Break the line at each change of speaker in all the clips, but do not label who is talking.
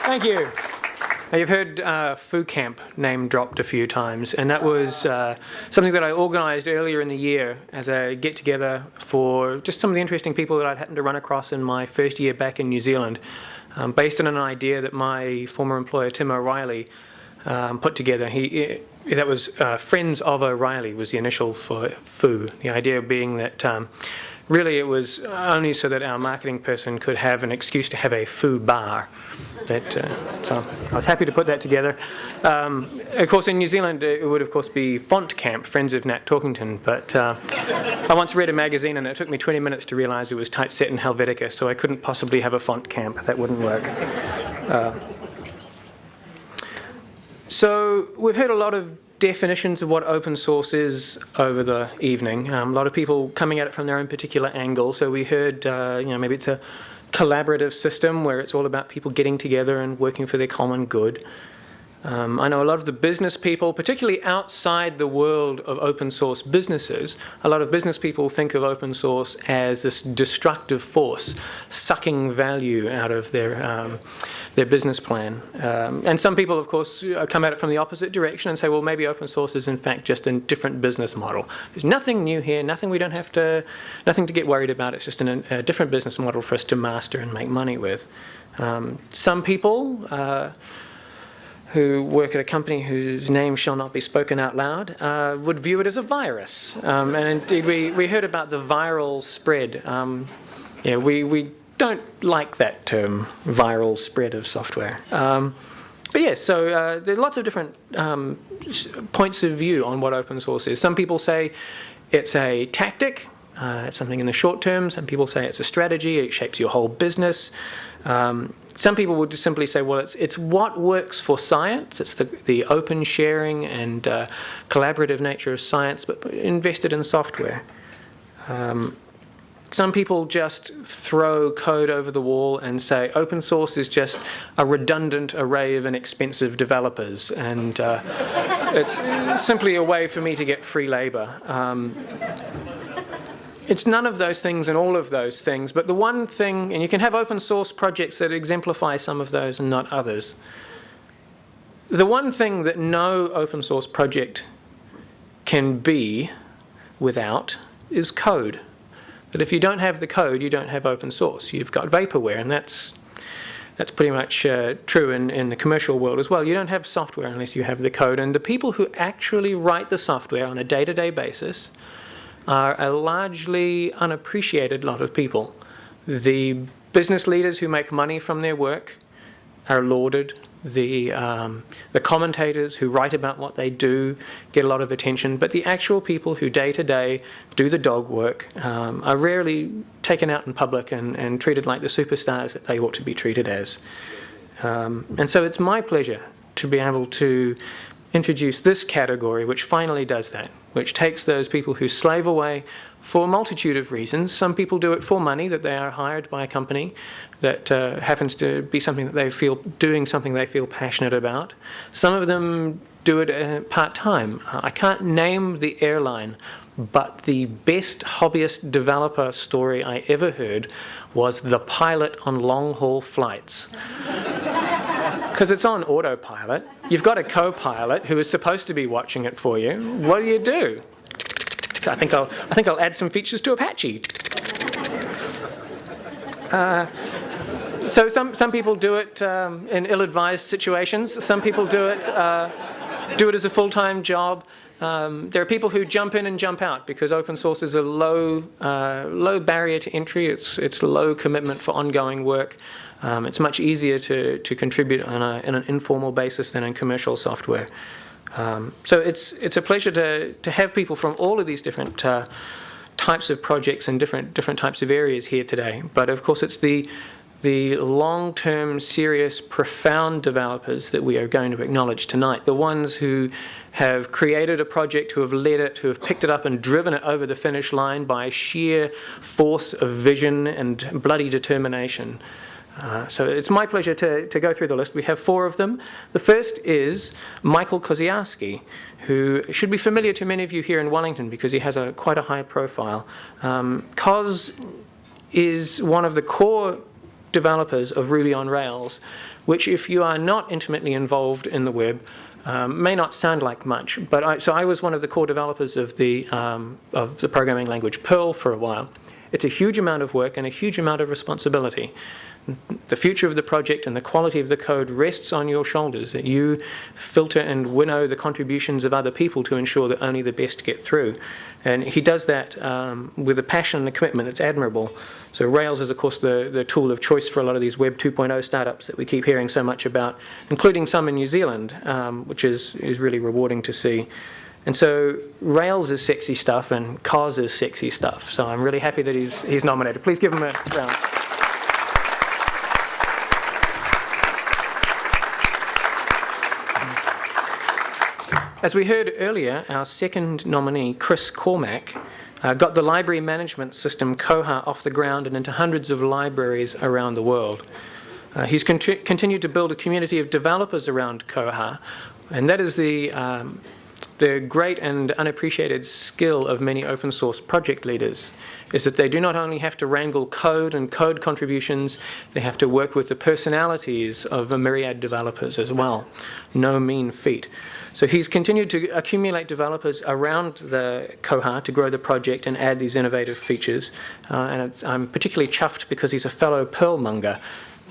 Thank you. Now, you've heard Food Camp name dropped a few times, and that was something that I organised earlier in the year as a get-together for just some of the interesting people that I'd happened to run across in my first year back in New Zealand, based on an idea that my former employer, Tim O'Reilly, put together. That was Friends of O'Reilly was the initial for FOO, the idea being that really it was only so that our marketing person could have an excuse to have a FOO bar. So I was happy to put that together. Of course, in New Zealand, it would, of course, be Font Camp, Friends of Nat Torkington. But I once read a magazine, and it took me 20 minutes to realise it was typeset in Helvetica, so I couldn't possibly have a font camp. That wouldn't work. So we've heard a lot of definitions of what open source is over the evening. A lot of people coming at it from their own particular angle. So we heard, maybe it's a collaborative system where it's all about people getting together and working for their common good. I know a lot of the business people, particularly outside the world of open source businesses, a lot of business people think of open source as this destructive force, sucking value out of their business plan. And some people, of course, come at it from the opposite direction and say, well, maybe open source is in fact just a different business model. There's nothing new here, nothing to get worried about. It's just a different business model for us to master and make money with. Some people who work at a company whose name shall not be spoken out loud, would view it as a virus. And indeed, we heard about the viral spread. We don't like that term, viral spread of software. But yes, so there are lots of different points of view on what open source is. Some people say it's a tactic, it's something in the short term. Some people say it's a strategy, it shapes your whole business. Some people would just simply say, well, it's what works for science. It's the open sharing and collaborative nature of science, but invested in software. Some people just throw code over the wall and say open source is just a redundant array of inexpensive developers, and it's simply a way for me to get free labor. It's none of those things and all of those things, but the one thing, and you can have open source projects that exemplify some of those and not others. The one thing that no open source project can be without is code. But if you don't have the code, you don't have open source. You've got vaporware, and that's pretty much true in the commercial world as well. You don't have software unless you have the code, and the people who actually write the software on a day-to-day basis are a largely unappreciated lot of people. The business leaders who make money from their work are lauded. The commentators who write about what they do get a lot of attention, but the actual people who day to day do the dog work are rarely taken out in public and treated like the superstars that they ought to be treated as. And so it's my pleasure to be able to introduce this category which finally does that, which takes those people who slave away for a multitude of reasons. Some people do it for money, that they are hired by a company that happens to be something that they feel, doing something they feel passionate about. Some of them do it part-time. I can't name the airline, but the best hobbyist developer story I ever heard was the pilot on long-haul flights. Because it's on autopilot. You've got a co-pilot who is supposed to be watching it for you. What do? I think I'll add some features to Apache. So some people do it in ill-advised situations. Some people do it as a full-time job. There are people who jump in and jump out because open source is a low barrier to entry. It's low commitment for ongoing work. It's much easier to contribute on an informal basis than in commercial software. So it's a pleasure to have people from all of these different types of projects and different types of areas here today. But of course, it's the long-term, serious, profound developers that we are going to acknowledge tonight. The ones who have created a project, who have led it, who have picked it up and driven it over the finish line by sheer force of vision and bloody determination. So it's my pleasure to go through the list. We have 4 of them. The first is Michael Koziarski, who should be familiar to many of you here in Wellington because he has quite a high profile. Koz is one of the core developers of Ruby on Rails, which if you are not intimately involved in the web, may not sound like much. But so I was one of the core developers of the programming language Perl for a while. It's a huge amount of work and a huge amount of responsibility. The future of the project and the quality of the code rests on your shoulders, that you filter and winnow the contributions of other people to ensure that only the best get through. And he does that with a passion and a commitment that's admirable. So Rails is, of course, the tool of choice for a lot of these Web 2.0 startups that we keep hearing so much about, including some in New Zealand, which is really rewarding to see. And so Rails is sexy stuff and COS is sexy stuff. So I'm really happy that he's nominated. Please give him a round. As we heard earlier, our second nominee, Chris Cormack, got the library management system Koha off the ground and into hundreds of libraries around the world. He's continued to build a community of developers around Koha, and that is the great and unappreciated skill of many open source project leaders, is that they do not only have to wrangle code and code contributions, they have to work with the personalities of a myriad developers as well. No mean feat. So he's continued to accumulate developers around the Koha to grow the project and add these innovative features. I'm particularly chuffed because he's a fellow Perlmonger,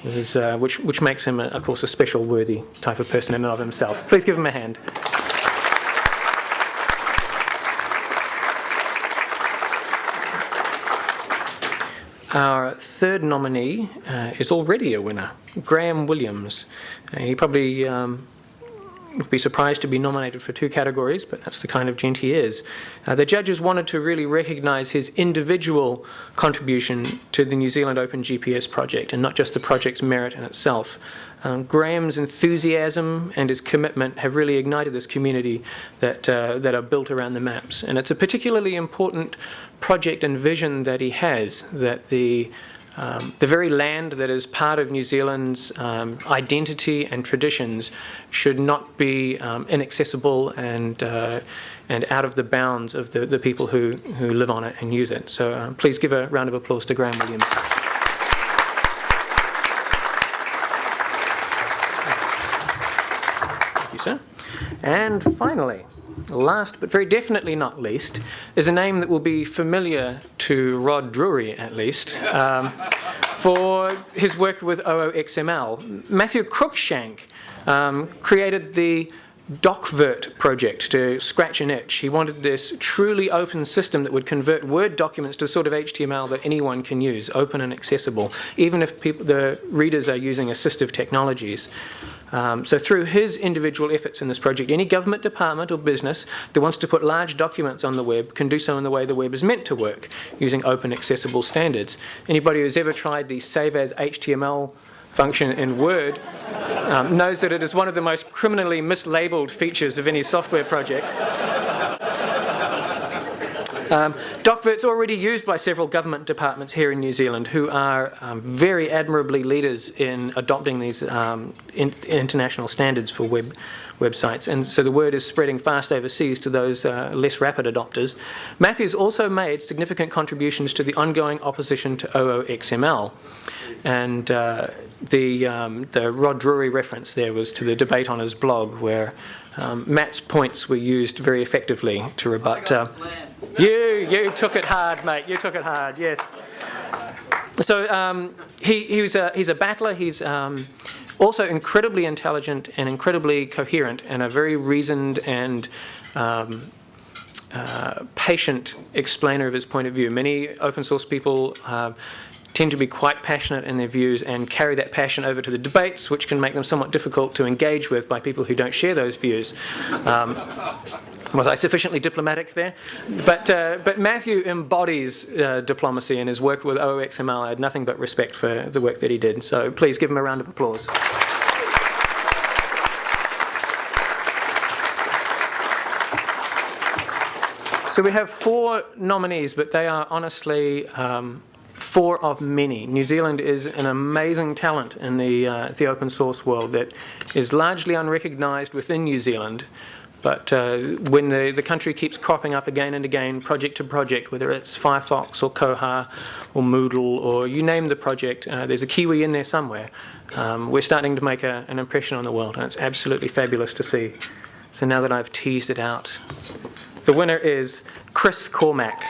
which makes him, of course, a special worthy type of person in and of himself. Please give him a hand. Our third nominee is already a winner, Graham Williams. He probably would be surprised to be nominated for 2 categories, but that's the kind of gent he is. The judges wanted to really recognise his individual contribution to the New Zealand Open GPS project and not just the project's merit in itself. Graham's enthusiasm and his commitment have really ignited this community that are built around the maps. And it's a particularly important project and vision that he has, that the very land that is part of New Zealand's identity and traditions should not be inaccessible and out of the bounds of the people who live on it and use it. So please give a round of applause to Graham Williams. Thank you, sir. And finally, last but very definitely not least, is a name that will be familiar to Rod Drury, at least, for his work with OOXML. Matthew Cruikshank created the DocVert project to scratch an itch. He wanted this truly open system that would convert Word documents to the sort of HTML that anyone can use, open and accessible, even if the readers are using assistive technologies. So through his individual efforts in this project, any government department or business that wants to put large documents on the web can do so in the way the web is meant to work, using open accessible standards. Anybody who's ever tried the Save As HTML function in Word knows that it is one of the most criminally mislabeled features of any software project. DocVert's already used by several government departments here in New Zealand who are very admirably leaders in adopting these international standards for websites, and so the word is spreading fast overseas to those less rapid adopters. Matthew's also made significant contributions to the ongoing opposition to OOXML, and the Rod Drury reference there was to the debate on his blog where Matt's points were used very effectively to rebut. You took it hard, mate. You took it hard. Yes. So he's a battler. He's also incredibly intelligent and incredibly coherent, and a very reasoned and patient explainer of his point of view. Many open source people tend to be quite passionate in their views and carry that passion over to the debates, which can make them somewhat difficult to engage with by people who don't share those views. Was I sufficiently diplomatic there? But Matthew embodies diplomacy, and his work with OOXML. I had nothing but respect for the work that he did. So please give him a round of applause. So we have 4 nominees, but they are honestly 4 of many. New Zealand is an amazing talent in the open source world that is largely unrecognised within New Zealand, But when the country keeps cropping up again and again, project to project, whether it's Firefox or Koha or Moodle or you name the project, there's a Kiwi in there somewhere. We're starting to make an impression on the world, and it's absolutely fabulous to see. So now that I've teased it out, the winner is Chris Cormack.